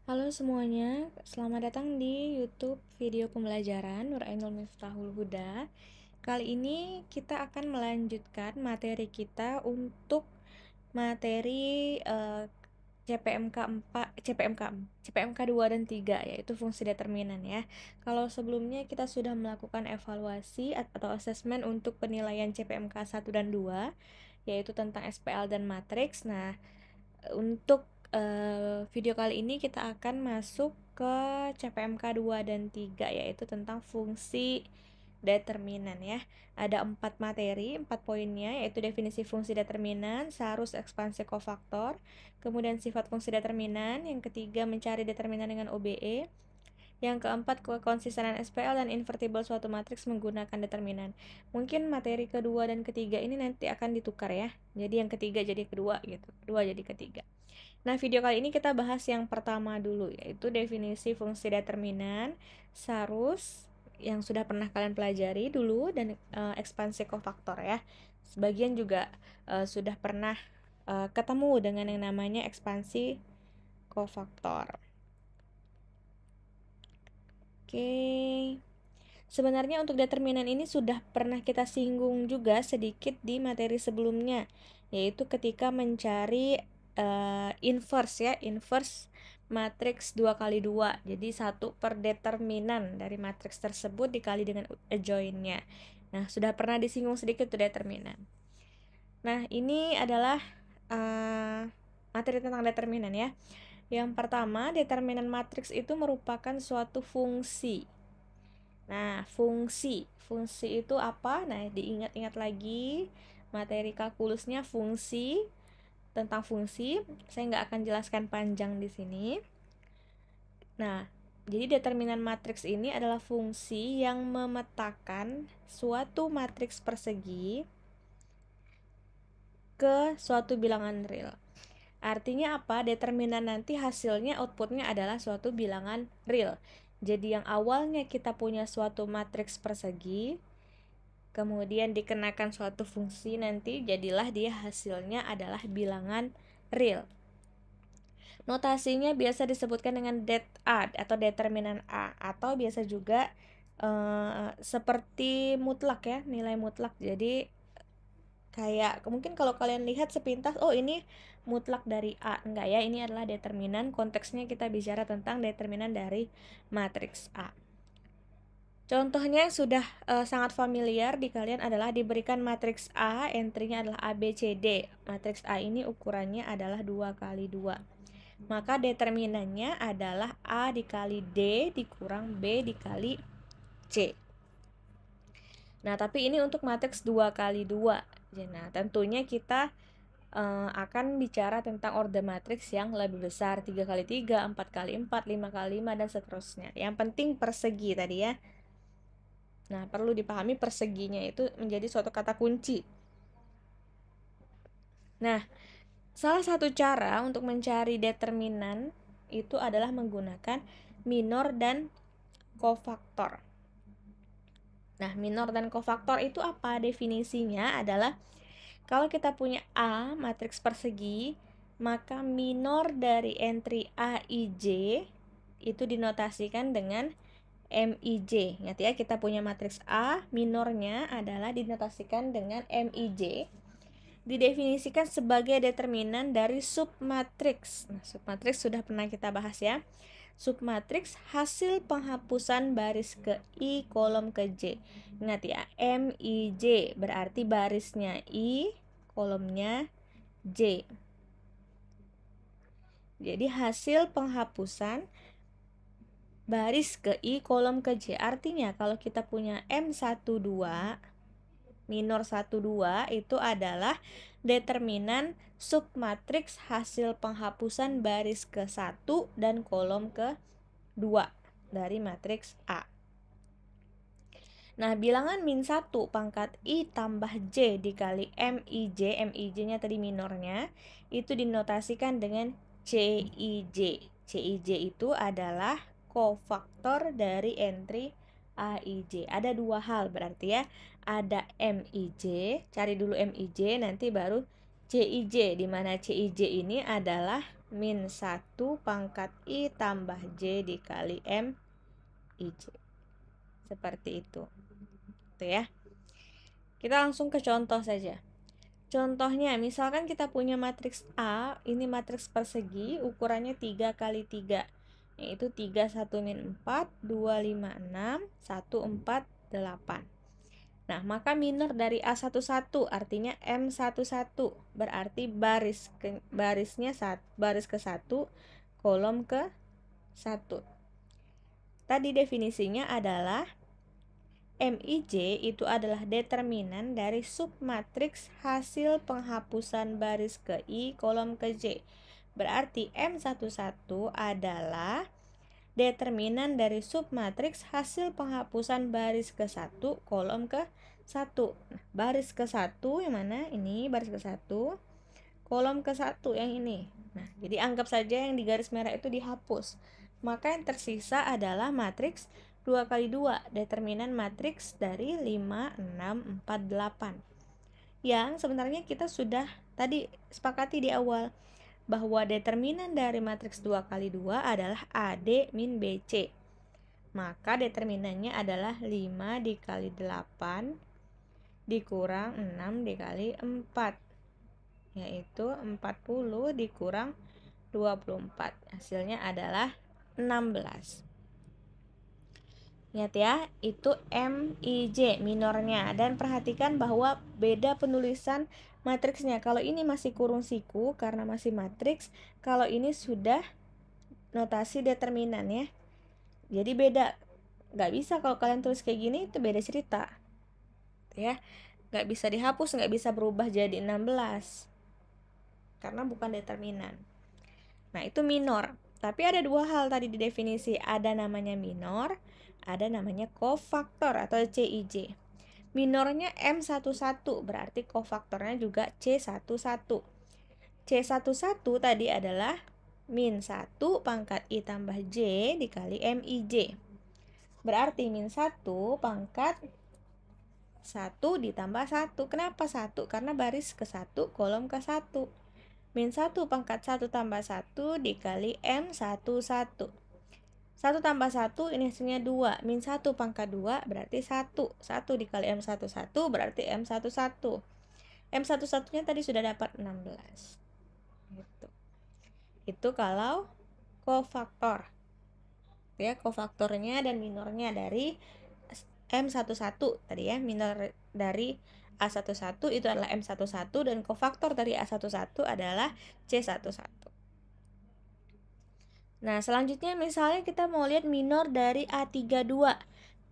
Halo semuanya, selamat datang di YouTube video pembelajaran Nur Ainul Miftahul Huda. Kali ini kita akan melanjutkan materi kita untuk materi CPMK 4, CPMK 2 dan 3, yaitu fungsi determinan ya. Kalau sebelumnya kita sudah melakukan evaluasi atau asesmen untuk penilaian CPMK 1 dan 2, yaitu tentang SPL dan matriks. Nah, untuk video kali ini kita akan masuk ke CPMK 2 dan 3, yaitu tentang fungsi determinan ya. Ada 4 materi, 4 poinnya, yaitu definisi fungsi determinan, seharus ekspansi kofaktor, kemudian sifat fungsi determinan, yang ketiga mencari determinan dengan OBE, yang keempat, kekonsistenan SPL dan invertible suatu matriks menggunakan determinan. Mungkin materi kedua dan ketiga ini nanti akan ditukar ya. Jadi yang ketiga jadi kedua gitu, kedua jadi ketiga. Nah, video kali ini kita bahas yang pertama dulu, yaitu definisi fungsi determinan, sarus yang sudah pernah kalian pelajari dulu, dan ekspansi kofaktor ya. Sebagian juga sudah pernah ketemu dengan yang namanya ekspansi kofaktor. Oke. Sebenarnya untuk determinan ini sudah pernah kita singgung juga sedikit di materi sebelumnya, yaitu ketika mencari inverse ya, inverse matriks 2x2. Jadi 1 per determinan dari matriks tersebut dikali dengan adjoinnya. Nah, sudah pernah disinggung sedikit tuh determinan. Nah, ini adalah materi tentang determinan ya. Yang pertama, determinan matriks itu merupakan suatu fungsi. Nah, fungsi itu apa? Nah, diingat-ingat lagi materi kalkulusnya fungsi, tentang fungsi. Saya nggak akan jelaskan panjang di sini. Nah, jadi determinan matriks ini adalah fungsi yang memetakan suatu matriks persegi ke suatu bilangan real. Artinya apa? Determinan nanti hasilnya, outputnya adalah suatu bilangan real. Jadi yang awalnya kita punya suatu matriks persegi, kemudian dikenakan suatu fungsi, nanti jadilah dia hasilnya adalah bilangan real. Notasinya biasa disebutkan dengan det A atau determinan A, atau biasa juga seperti mutlak ya, nilai mutlak. Jadi kayak mungkin kalau kalian lihat sepintas, oh ini mutlak dari A. Enggak ya, ini adalah determinan. Konteksnya kita bicara tentang determinan dari matriks A. Contohnya yang sudah sangat familiar di kalian adalah diberikan matriks A, entry-nya adalah A, B, C, D. Matriks A ini ukurannya adalah 2x2. Maka determinannya adalah A dikali D dikurang B dikali C. Nah, tapi ini untuk matriks 2x2. Nah, tentunya kita akan bicara tentang order matriks yang lebih besar, 3x3, 4x4, 5x5, dan seterusnya. Yang penting persegi tadi ya. Nah, perlu dipahami perseginya itu menjadi suatu kata kunci. Nah, salah satu cara untuk mencari determinan itu adalah menggunakan minor dan kofaktor. Nah, minor dan kofaktor itu apa? Definisinya adalah kalau kita punya A, matriks persegi, maka minor dari entry AIJ itu dinotasikan dengan MIJ. Ingat ya, kita punya matriks A, minornya adalah dinotasikan dengan MIJ. Didefinisikan sebagai determinan dari submatriks. Nah, submatriks sudah pernah kita bahas ya. Submatriks hasil penghapusan baris ke I, kolom ke J. Ingat ya, MIJ berarti barisnya I, kolomnya J. Jadi hasil penghapusan baris ke I, kolom ke J. Artinya kalau kita punya M12 minor 12 itu adalah determinan submatriks hasil penghapusan baris ke 1 dan kolom ke 2 dari matriks A. Nah, bilangan min 1 pangkat I tambah J dikali MIJ, MIJ-nya tadi minornya, itu dinotasikan dengan CIJ. CIJ itu adalah kofaktor dari entry AIJ. Ada dua hal berarti ya. Ada MIJ, cari dulu MIJ, nanti baru CIJ, di mana CIJ ini adalah min 1 pangkat I tambah J dikali M IJ. Seperti itu. Itu ya. Kita langsung ke contoh saja. Contohnya, misalkan kita punya matriks A, ini matriks persegi, ukurannya 3 kali 3, yaitu 3, 1, min 4, 2, 5, 6, 1, 4, 8. Nah, maka minor dari A11 artinya M11, berarti barisnya baris ke-1, kolom ke-1. Tadi definisinya adalah MIJ itu adalah determinan dari submatriks hasil penghapusan baris ke I, kolom ke J. Berarti M11 adalah determinan dari submatriks hasil penghapusan baris ke-1, kolom ke-1. Nah, baris ke-1 yang mana? Ini baris ke-1, kolom ke-1 yang ini. Nah, jadi anggap saja yang di garis merah itu dihapus. Maka yang tersisa adalah matriks 2 kali 2, determinan matriks dari 5, 6, 4, 8. Yang sebenarnya kita sudah tadi sepakati di awal bahwa determinan dari matriks 2 kali 2 adalah AD min BC. Maka determinannya adalah 5 dikali 8 dikurang 6 dikali 4, yaitu 40 dikurang 24. Hasilnya adalah 16. Ingat ya, itu MIJ minornya. Dan perhatikan bahwa beda penulisan matriksnya. Kalau ini masih kurung siku karena masih matriks, kalau ini sudah notasi determinan ya. Jadi beda. Gak bisa kalau kalian tulis kayak gini, itu beda cerita ya. Gak bisa dihapus, gak bisa berubah jadi 16 karena bukan determinan. Nah, itu minor. Tapi ada dua hal tadi di definisi, ada namanya minor, ada namanya kofaktor atau CIJ. Minornya M11, berarti kofaktornya juga C11. C11 tadi adalah min 1 pangkat I tambah J dikali MIJ. Berarti min 1 pangkat 1 ditambah 1. Kenapa 1? Karena baris ke-1, kolom ke-1. Min 1 pangkat 1 tambah 1 dikali M11. 1 tambah 1 ini hasilnya 2. Min 1 pangkat 2 berarti 1. 1 dikali M11 berarti M11. M11 nya tadi sudah dapat 16. Gitu. Itu kalau kofaktor. Ya, kofaktornya dan minornya dari M11 tadi ya. Minor dari A11 itu adalah M11 dan kofaktor dari A11 adalah C11. Nah, selanjutnya misalnya kita mau lihat minor dari A32.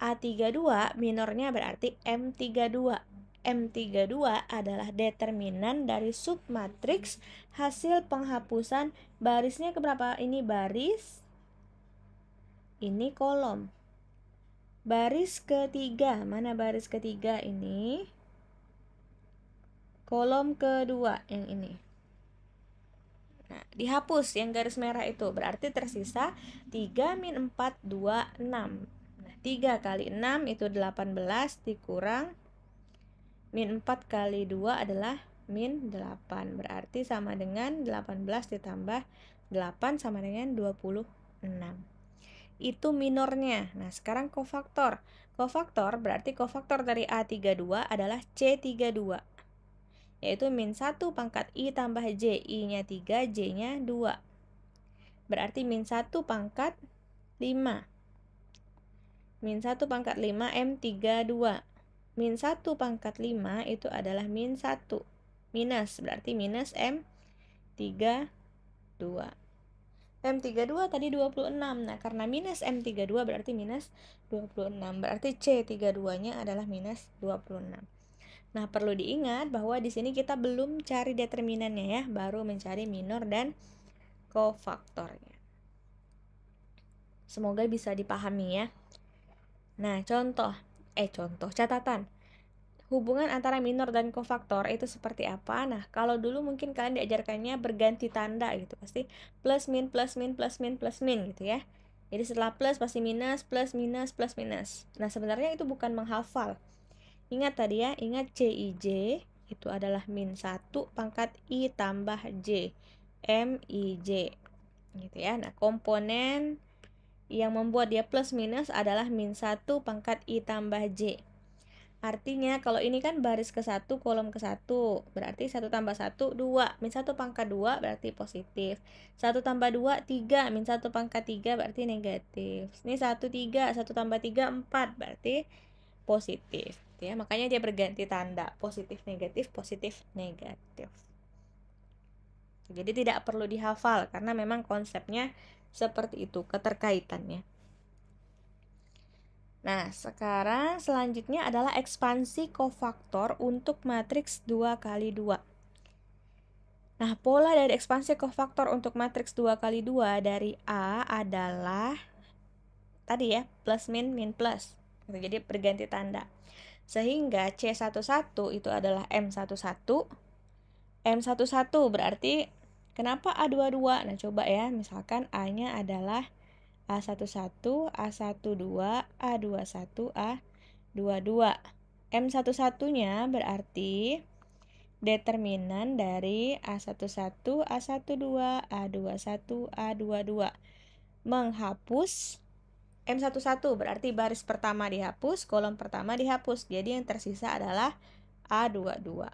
A32 minornya berarti M32. M32 adalah determinan dari submatriks hasil penghapusan barisnya keberapa? Ini baris, ini kolom. Baris ketiga, mana baris ketiga ini? Kolom kedua yang ini. Nah, dihapus yang garis merah itu, berarti tersisa 3 min 4, 2, 6. Nah, 3 kali 6 itu 18 dikurang min 4 kali 2 adalah min 8. Berarti sama dengan 18 ditambah 8 sama dengan 26. Itu minornya. Nah, sekarang kofaktor. Kofaktor berarti kofaktor dari A32 adalah C32. Yaitu min 1 pangkat I tambah J. I-nya 3, J-nya 2. Berarti min 1 pangkat 5. Min 1 pangkat 5 M32. Min 1 pangkat 5 itu adalah min 1. Minus, berarti minus M32. M32 tadi 26. Nah, karena minus M32 berarti minus 26. Berarti C32-nya adalah minus 26. Nah, perlu diingat bahwa di sini kita belum cari determinannya ya, baru mencari minor dan kofaktornya. Semoga bisa dipahami ya. Nah, contoh catatan. Hubungan antara minor dan kofaktor itu seperti apa? Nah, kalau dulu mungkin kalian diajarkannya berganti tanda gitu. Pasti plus min plus min plus min plus min gitu ya. Jadi setelah plus pasti minus, plus minus, plus minus. Nah, sebenarnya itu bukan menghafal. Ingat tadi ya, ingat CIJ itu adalah min 1 pangkat I tambah J. MIJ gitu ya. Nah, komponen yang membuat dia plus minus adalah min 1 pangkat I tambah J. Artinya kalau ini kan baris ke-1 kolom ke-1, berarti 1 tambah 1 2, min 1 pangkat 2 berarti positif. 1 tambah 2 3, min 1 pangkat 3 berarti negatif. Ini 1 3, 1 tambah 3 4 berarti positif ya. Makanya dia berganti tanda, positif negatif positif negatif. Jadi tidak perlu dihafal karena memang konsepnya seperti itu keterkaitannya. Nah, sekarang selanjutnya adalah ekspansi kofaktor untuk matriks 2 kali 2. Nah, pola dari ekspansi kofaktor untuk matriks 2 kali 2 dari A adalah tadi ya, plus min min plus. Jadi berganti tanda. Sehingga C11 itu adalah M11. M11 berarti kenapa A22? Nah, coba ya, misalkan A-nya adalah A11, A12, A21, A22. M11-nya berarti determinan dari A11, A12, A21, A22. Menghapus M11 berarti baris pertama dihapus, kolom pertama dihapus. Jadi yang tersisa adalah A22.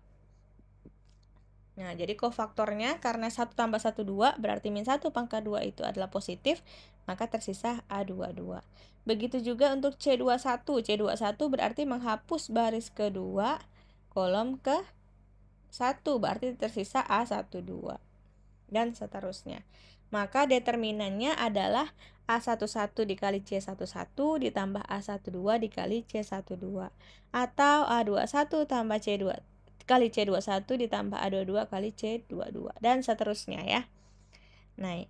Nah, jadi kofaktornya karena 1 tambah 1 2 berarti min 1 pangkat 2 itu adalah positif, maka tersisa A22. Begitu juga untuk C21. C21 berarti menghapus baris kedua, kolom ke-1 berarti tersisa A12. Dan seterusnya. Maka determinannya adalah A11 dikali C11 ditambah A12 dikali C12. Atau A21 tambah C2 kali C21 ditambah A22 kali C22 dan seterusnya ya. Nah,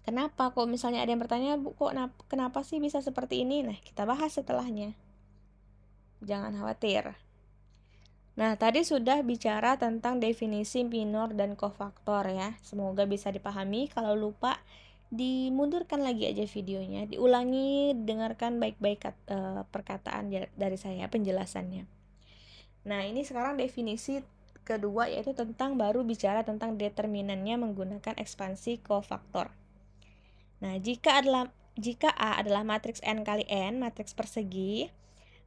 kenapa kok misalnya ada yang bertanya, Bu, kok kenapa sih bisa seperti ini? Nah, kita bahas setelahnya. Jangan khawatir. Nah, tadi sudah bicara tentang definisi minor dan kofaktor ya. Semoga bisa dipahami. Kalau lupa, dimundurkan lagi aja videonya, diulangi, dengarkan baik-baik perkataan dari saya, penjelasannya. Nah, ini sekarang definisi kedua, yaitu tentang baru bicara tentang determinannya menggunakan ekspansi kofaktor. Nah, jika A adalah matriks N kali N, matriks persegi,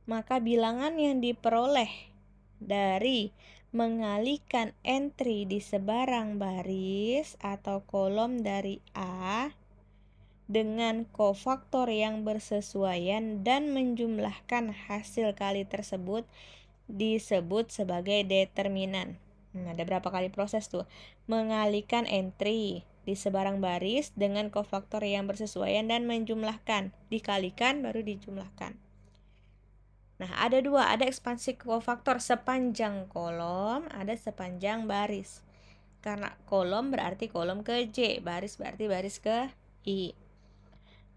maka bilangan yang diperoleh dari mengalihkan entry di sebarang baris atau kolom dari A dengan kofaktor yang bersesuaian dan menjumlahkan hasil kali tersebut disebut sebagai determinan. Ada berapa kali proses tuh? Mengalihkan entry di sebarang baris dengan kofaktor yang bersesuaian dan menjumlahkan. Dikalikan baru dijumlahkan. Nah, ada dua. Ada ekspansi kofaktor sepanjang kolom, ada sepanjang baris. Karena kolom berarti kolom ke J, baris berarti baris ke I.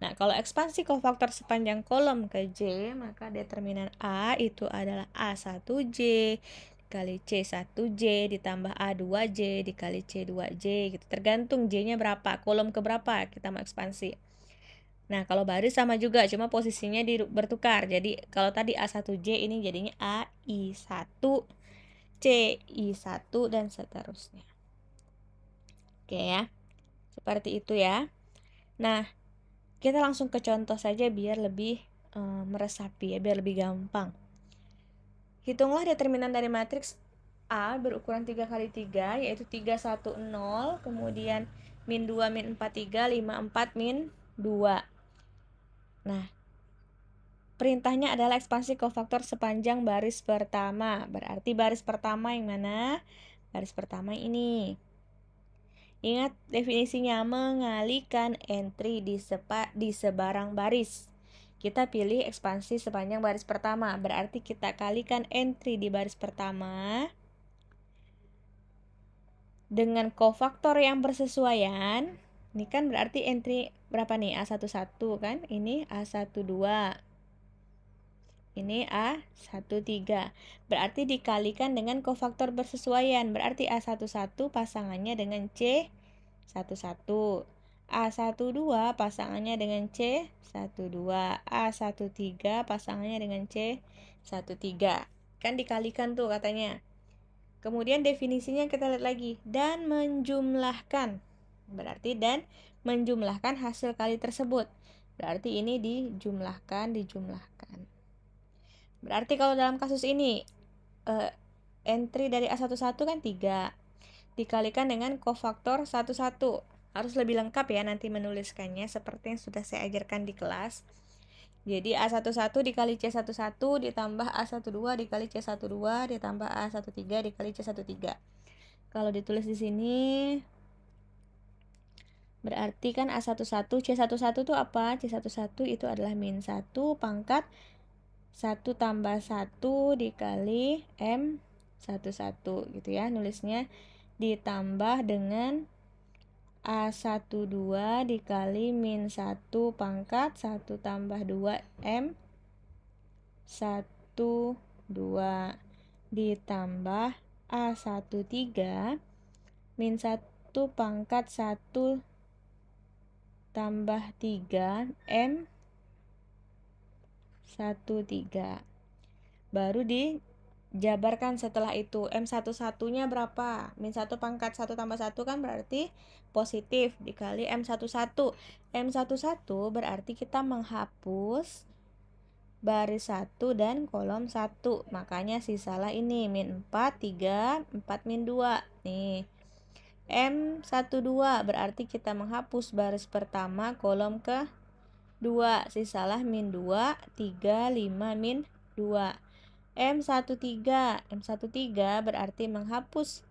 Nah, kalau ekspansi kofaktor sepanjang kolom ke J, maka determinan A itu adalah A1J dikali C1J ditambah A2J dikali C2J gitu. Tergantung J-nya berapa, kolom ke berapa kita mau ekspansi. Nah, kalau baris sama juga, cuma posisinya bertukar. Jadi, kalau tadi A1J ini jadinya AI1, CI1 dan seterusnya. Oke ya. Seperti itu ya. Nah, kita langsung ke contoh saja biar lebih meresapi ya, biar lebih gampang. Hitunglah determinan dari matriks A berukuran 3 kali 3, yaitu 3, 1, 0, kemudian min 2, min 4, 3, 5, 4, min 2. Nah, perintahnya adalah ekspansi kofaktor sepanjang baris pertama. Berarti baris pertama yang mana? Baris pertama ini. Ingat definisinya, mengalihkan entry di sebarang baris. Kita pilih ekspansi sepanjang baris pertama. Berarti kita kalikan entry di baris pertama dengan kofaktor yang bersesuaian. Ini kan berarti entry berapa nih? A11 kan? Ini A12. Ini A13. Berarti dikalikan dengan kofaktor bersesuaian. Berarti A11 pasangannya dengan C11. A12 pasangannya dengan C12. A13 pasangannya dengan C13. Kan dikalikan tuh katanya. Kemudian definisinya kita lihat lagi, dan menjumlahkan. Berarti dan menjumlahkan hasil kali tersebut. Berarti ini dijumlahkan. Berarti kalau dalam kasus ini entry dari A11 kan 3 dikalikan dengan kofaktor 11. Harus lebih lengkap ya nanti menuliskannya seperti yang sudah saya ajarkan di kelas. Jadi A11 dikali C11 ditambah A12 dikali C12 ditambah A13 dikali C13. Kalau ditulis di sini berarti kan A11 C11 itu apa? C11 itu adalah min 1 pangkat 1 tambah 1 dikali M11 gitu ya nulisnya, ditambah dengan A12 dikali min 1 pangkat 1 tambah 2 M12 ditambah A13 min 1 pangkat 1 tambah 3 M13. Baru dijabarkan setelah itu. M11-nya berapa? Min 1 pangkat 1 tambah 1 kan berarti positif dikali M11. M11 berarti kita menghapus baris 1 dan kolom 1. Makanya sisalah ini min 4, 3, 4 min 2. Nih. M12 berarti kita menghapus baris pertama kolom ke 2, sisalah min 2, 3, 5 min 2. M13 berarti menghapus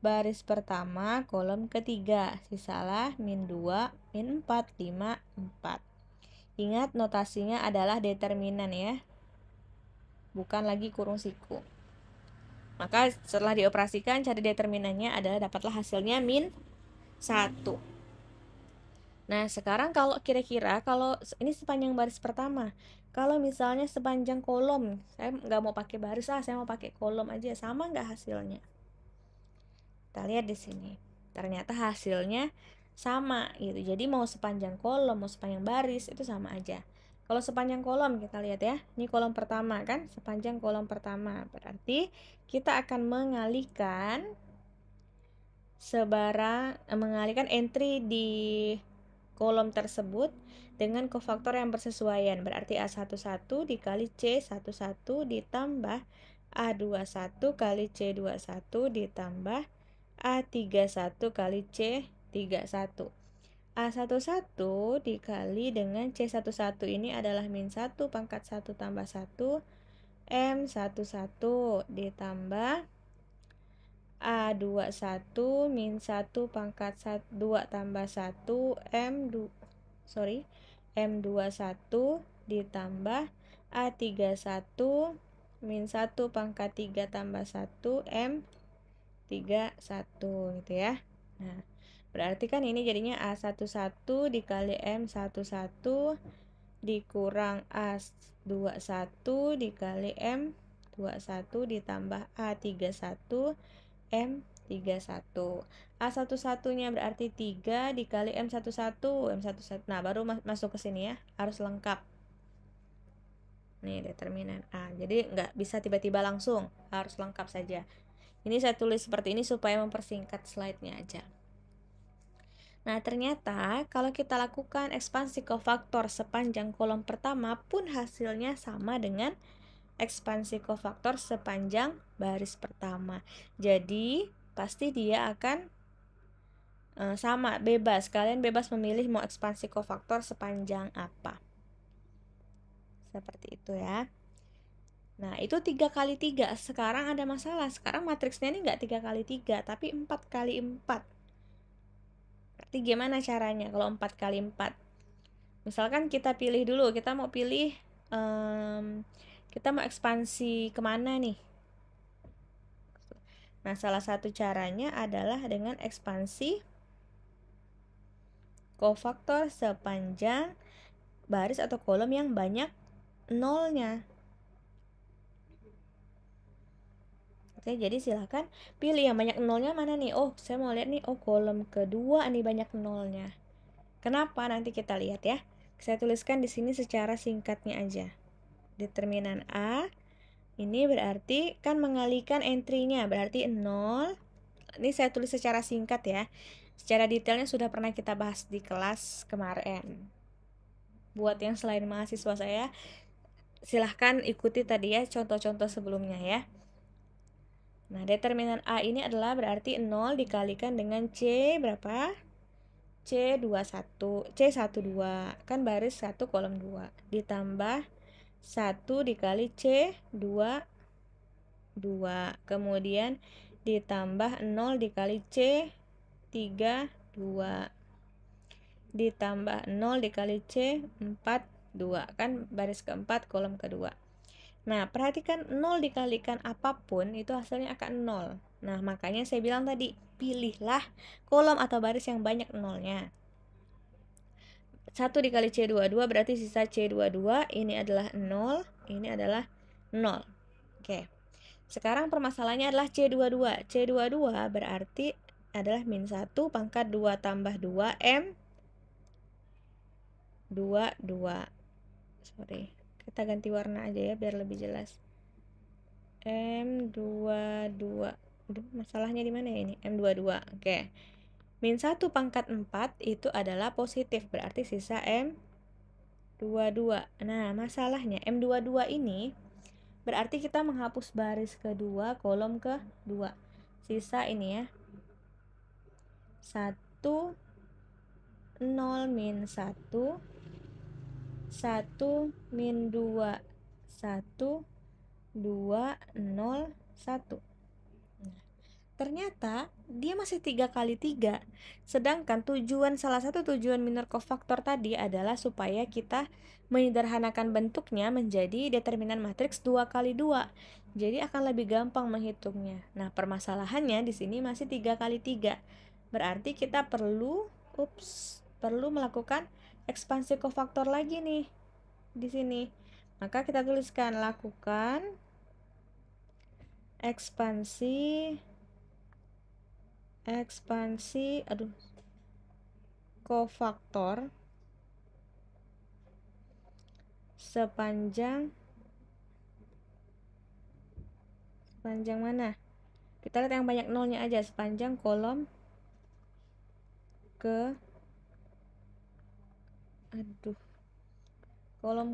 baris pertama kolom ketiga, sisalah min 2, min 4, 5, 4. Ingat notasinya adalah determinan ya, bukan lagi kurung siku. Maka setelah dioperasikan cari determinannya adalah dapatlah hasilnya min 1. Nah sekarang kalau kira-kira kalau ini sepanjang baris pertama, kalau misalnya sepanjang kolom, saya nggak mau pakai baris saya mau pakai kolom aja, sama nggak hasilnya? Kita lihat di sini, ternyata hasilnya sama gitu. Jadi mau sepanjang kolom mau sepanjang baris itu sama aja. Kalau sepanjang kolom kita lihat ya, ini kolom pertama kan, sepanjang kolom pertama berarti kita akan mengalihkan mengalihkan entry di kolom tersebut dengan kofaktor yang bersesuaian. Berarti A11 dikali C11 ditambah A21 kali C21 ditambah A31 kali C31. A11 dikali dengan C11 ini adalah min 1 pangkat 1 tambah 1 M11 ditambah A21 min 1 pangkat 2 tambah 1 M21 ditambah A31 min 1 pangkat 3 tambah 1 M31 gitu ya. Nah, berarti kan ini jadinya A11 dikali M11 dikurang A21 dikali M21 ditambah A31 M31. A11-nya berarti 3 dikali M11. Nah, baru masuk ke sini ya. Harus lengkap. Nih, determinan A. Jadi nggak bisa tiba-tiba langsung. Harus lengkap saja. Ini saya tulis seperti ini supaya mempersingkat slide-nya aja. Nah, ternyata kalau kita lakukan ekspansi kofaktor sepanjang kolom pertama pun hasilnya sama dengan ekspansi kofaktor sepanjang baris pertama. Jadi pasti dia akan sama, bebas. Kalian bebas memilih mau ekspansi kofaktor sepanjang apa. Seperti itu ya. Nah itu 3 kali 3. Sekarang ada masalah. Sekarang matriksnya ini nggak 3 kali 3 tapi 4 kali 4. Berarti gimana caranya kalau 4 kali 4? Misalkan kita pilih dulu. Kita mau pilih kita mau ekspansi kemana nih? Nah, salah satu caranya adalah dengan ekspansi kofaktor sepanjang baris atau kolom yang banyak nolnya. Oke, jadi silahkan pilih yang banyak nolnya mana nih? Oh, saya mau lihat nih, oh kolom kedua nih banyak nolnya. Kenapa? Nanti kita lihat ya. Saya tuliskan di sini secara singkatnya aja. Determinan A Ini berarti kan mengalihkan entry-nya, berarti 0. Ini saya tulis secara singkat ya. Secara detailnya sudah pernah kita bahas di kelas kemarin. Buat yang selain mahasiswa saya, silahkan ikuti tadi ya contoh-contoh sebelumnya ya. Nah, determinan A ini adalah berarti 0 dikalikan dengan C berapa? C12, C12, kan baris 1 kolom 2, ditambah 1 dikali C22, kemudian ditambah 0 dikali C32, ditambah 0 dikali C42, kan baris keempat kolom kedua. Nah, perhatikan 0 dikalikan apapun itu hasilnya akan 0. Nah, makanya saya bilang tadi, pilihlah kolom atau baris yang banyak nolnya. 1 dikali C22 berarti sisa C22, ini adalah 0, ini adalah 0. Oke. Sekarang permasalahannya adalah C22. C22 berarti adalah min 1 pangkat 2 tambah 2 M22. Sorry. Kita ganti warna aja ya biar lebih jelas. M22. Aduh, masalahnya di mana ya ini? M22. Oke. Min 1 pangkat 4 itu adalah positif, berarti sisa M22. Nah, masalahnya M22 ini berarti kita menghapus baris kedua, kolom kedua. Sisa ini ya. 1 0 min 1 1 min 2 1 2 0 1. Ternyata dia masih 3 kali 3. Sedangkan salah satu tujuan minor cofaktor tadi adalah supaya kita menyederhanakan bentuknya menjadi determinan matriks 2 kali 2. Jadi akan lebih gampang menghitungnya. Nah, permasalahannya di sini masih 3 kali 3. Berarti kita perlu melakukan ekspansi cofaktor lagi nih di sini. Maka kita tuliskan lakukan ekspansi cofaktor sepanjang mana? Kita lihat yang banyak nolnya aja, sepanjang kolom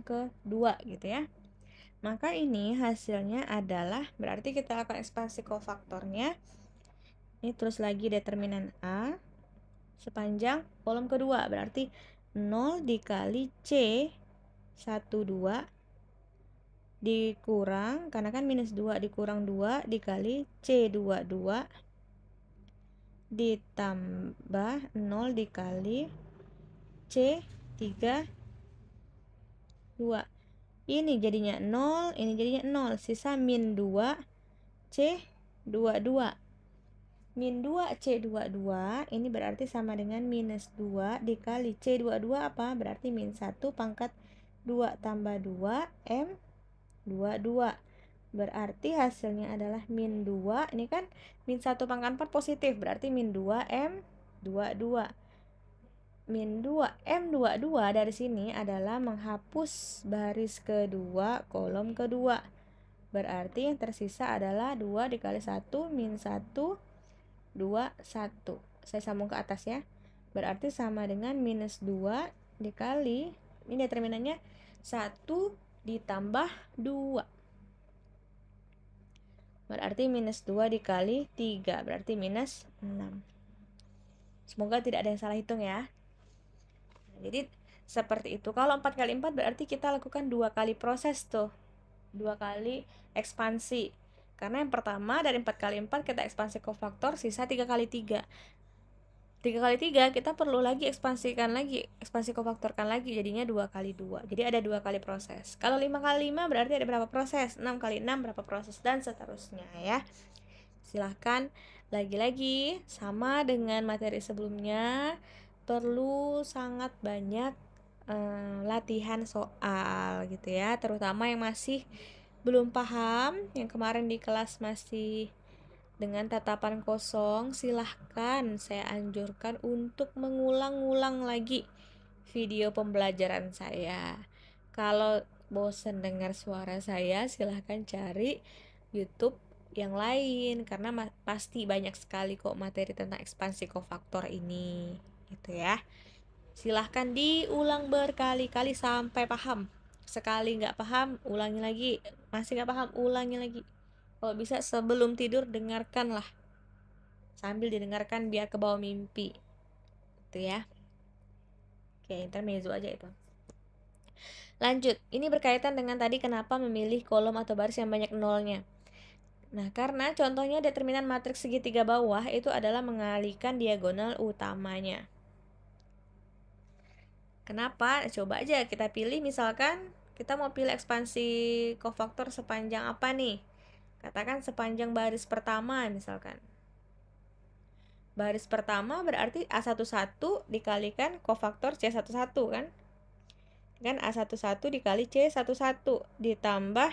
kedua gitu ya. Maka ini hasilnya adalah berarti kita lakukan ekspansi cofaktornya. Ini terus lagi determinan A sepanjang kolom kedua, berarti 0 dikali C12 dikurang, karena kan minus 2 dikurang 2 dikali C22 ditambah 0 dikali C32. Ini jadinya 0, ini jadinya 0, sisa min 2 C22. Min 2 C22 ini berarti sama dengan minus 2 dikali C22 apa? Berarti min 1 pangkat 2 tambah 2 M22. Berarti hasilnya adalah min 2. Ini kan min 1 pangkat 4 positif, berarti min 2 M22. Min 2 M22 dari sini adalah menghapus baris kedua, kolom kedua. Berarti yang tersisa adalah 2 dikali 1 min 1 2 1. Saya sambung ke atas ya. Berarti sama dengan minus 2 dikali, ini determinannya 1 ditambah 2. Berarti minus 2 dikali 3, berarti minus 6. Semoga tidak ada yang salah hitung ya. Jadi seperti itu. Kalau 4 kali 4 berarti kita lakukan 2 kali proses tuh. 2 kali ekspansi. Karena yang pertama dari 4 kali 4 kita ekspansi cofaktor, sisa 3 kali 3. 3 kali 3 kita perlu lagi ekspansi kofaktorkan lagi, jadinya 2 kali 2. Jadi ada 2 kali proses. Kalau 5 kali 5 berarti ada berapa proses? 6 kali 6 berapa proses, dan seterusnya ya. Silahkan lagi-lagi sama dengan materi sebelumnya, perlu sangat banyak latihan soal gitu ya, terutama yang masih belum paham, yang kemarin di kelas masih dengan tatapan kosong, silahkan saya anjurkan untuk mengulang-ulang lagi video pembelajaran saya. Kalau bosen dengar suara saya, silahkan cari YouTube yang lain, karena pasti banyak sekali kok materi tentang ekspansi kofaktor ini, gitu ya. Silahkan diulang berkali-kali sampai paham. Sekali nggak paham, ulangi lagi. Masih nggak paham, ulangi lagi. Kalau bisa sebelum tidur dengarkanlah, sambil didengarkan biar ke bawah mimpi, gitu ya. Oke, intermezzo aja itu. Lanjut, ini berkaitan dengan tadi kenapa memilih kolom atau baris yang banyak nolnya. Nah, karena contohnya determinan matriks segitiga bawah itu adalah mengalihkan diagonal utamanya. Kenapa? Coba aja kita pilih, misalkan kita mau pilih ekspansi kofaktor sepanjang apa nih? Katakan sepanjang baris pertama misalkan. Baris pertama berarti A11 dikalikan kofaktor C11 kan? Kan A11 dikali C11 ditambah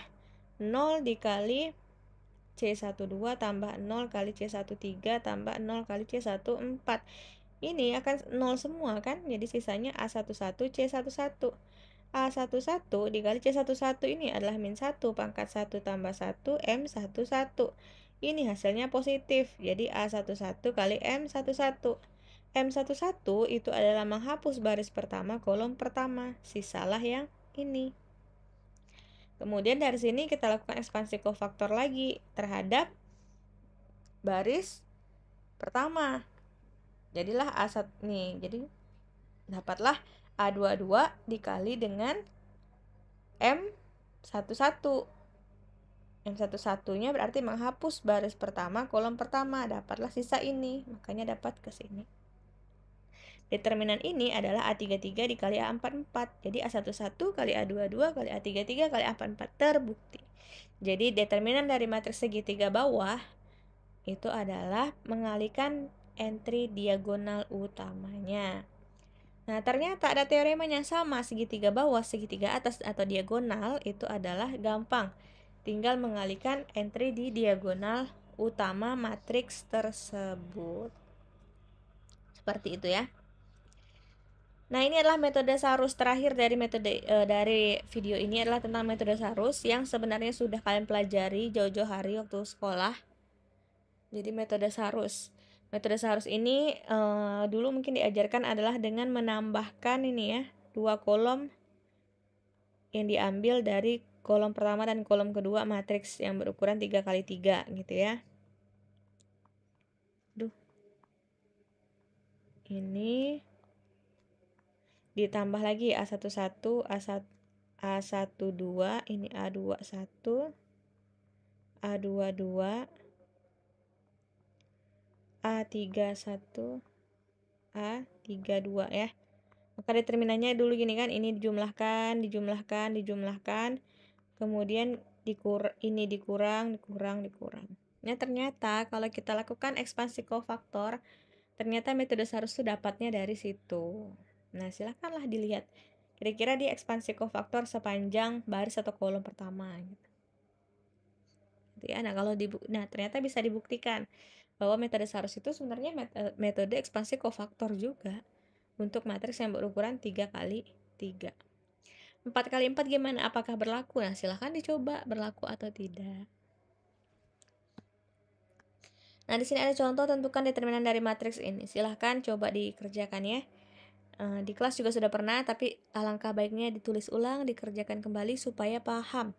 0 dikali C12 tambah 0 kali C13 tambah 0 kali C14. Ini akan 0 semua kan? Jadi sisanya A11 C11. A11 dikali C11 ini adalah min 1 pangkat 1 tambah 1 M11. Ini hasilnya positif. Jadi A11 kali M11. M11 itu adalah menghapus baris pertama kolom pertama. Sisalah yang ini. Kemudian dari sini kita lakukan ekspansi kofaktor lagi terhadap baris pertama. Jadilah A1 nih. Jadi dapatlah A22 dikali dengan M11. M11-nya berarti menghapus baris pertama kolom pertama. Dapatlah sisa ini. Makanya dapat ke sini. Determinan ini adalah A33 dikali A44. Jadi A11 kali A22 kali A33 kali A44 terbukti. Jadi determinan dari matriks segitiga bawah itu adalah mengalihkan entry diagonal utamanya. Nah, ternyata ada teoremanya sama, segitiga bawah, segitiga atas atau diagonal itu adalah gampang. Tinggal mengalihkan entry di diagonal utama matriks tersebut. Seperti itu ya. Nah, ini adalah metode Sarus terakhir dari dari video ini adalah tentang metode Sarus yang sebenarnya sudah kalian pelajari jauh-jauh hari waktu sekolah. Jadi metode Sarus. Metode Sarus ini dulu mungkin diajarkan adalah dengan menambahkan ini ya, 2 kolom yang diambil dari kolom pertama dan kolom kedua matriks yang berukuran 3x3 gitu ya. Ini ditambah lagi A11, A12, ini A21, A22, A31, A32 ya. Maka determinannya dulu gini kan, ini dijumlahkan, kemudian ini dikurang. Nah, ternyata kalau kita lakukan ekspansi kofaktor, ternyata metode Sarus itu dapatnya dari situ. Nah, silakanlah dilihat kira-kira di ekspansi kofaktor sepanjang baris atau kolom pertama gitu. Ya, nah ternyata bisa dibuktikan bahwa metode Sarus itu sebenarnya metode ekspansi kofaktor juga untuk matriks yang berukuran 3x3. 4x4 gimana? Apakah berlaku? Nah, silahkan dicoba berlaku atau tidak. Nah, di sini ada contoh, tentukan determinan dari matriks ini. Silahkan coba dikerjakan ya. Di kelas juga sudah pernah, tapi alangkah baiknya ditulis ulang, dikerjakan kembali supaya paham.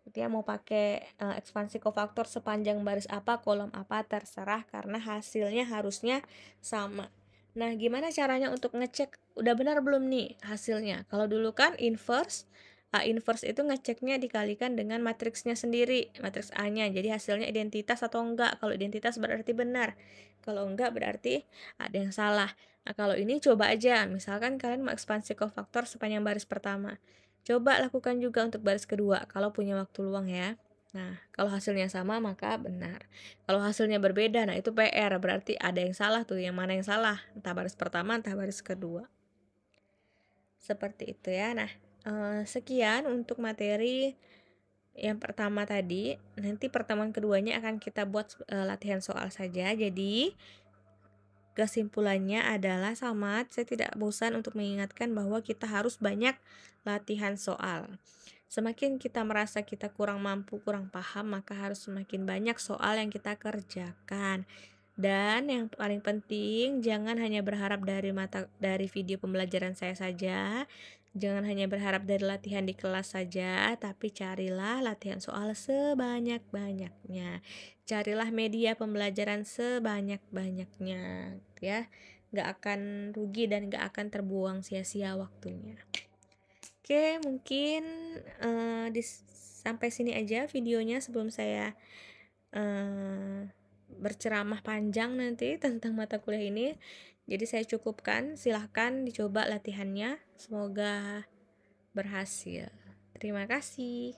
Dia mau pakai ekspansi kofaktor sepanjang baris apa, kolom apa, terserah, karena hasilnya harusnya sama. Nah, gimana caranya untuk ngecek udah benar belum nih hasilnya? Kalau dulu kan inverse, A inverse itu ngeceknya dikalikan dengan matriksnya sendiri, matriks A-nya. Jadi hasilnya identitas atau enggak. Kalau identitas berarti benar. Kalau enggak berarti ada yang salah. Nah, kalau ini coba aja. Misalkan kalian mau ekspansi kofaktor sepanjang baris pertama. Coba lakukan juga untuk baris kedua kalau punya waktu luang ya. Nah, kalau hasilnya sama maka benar. Kalau hasilnya berbeda, nah itu PR, berarti ada yang salah tuh. Yang mana yang salah? Entah baris pertama, entah baris kedua. Seperti itu ya. Nah, sekian untuk materi yang pertama tadi. Nanti pertemuan keduanya akan kita buat latihan soal saja. Jadi kesimpulannya adalah saya tidak bosan untuk mengingatkan bahwa kita harus banyak latihan soal. Semakin kita merasa kita kurang mampu, kurang paham, maka harus semakin banyak soal yang kita kerjakan. Dan yang paling penting, jangan hanya berharap dari video pembelajaran saya saja. Jangan hanya berharap dari latihan di kelas saja, tapi carilah latihan soal sebanyak-banyaknya. Carilah media pembelajaran sebanyak-banyaknya, ya. Gak akan rugi dan gak akan terbuang sia-sia waktunya. Oke, mungkin sampai sini aja videonya sebelum saya berceramah panjang nanti tentang mata kuliah ini. Jadi saya cukupkan, silahkan dicoba latihannya, semoga berhasil. Terima kasih.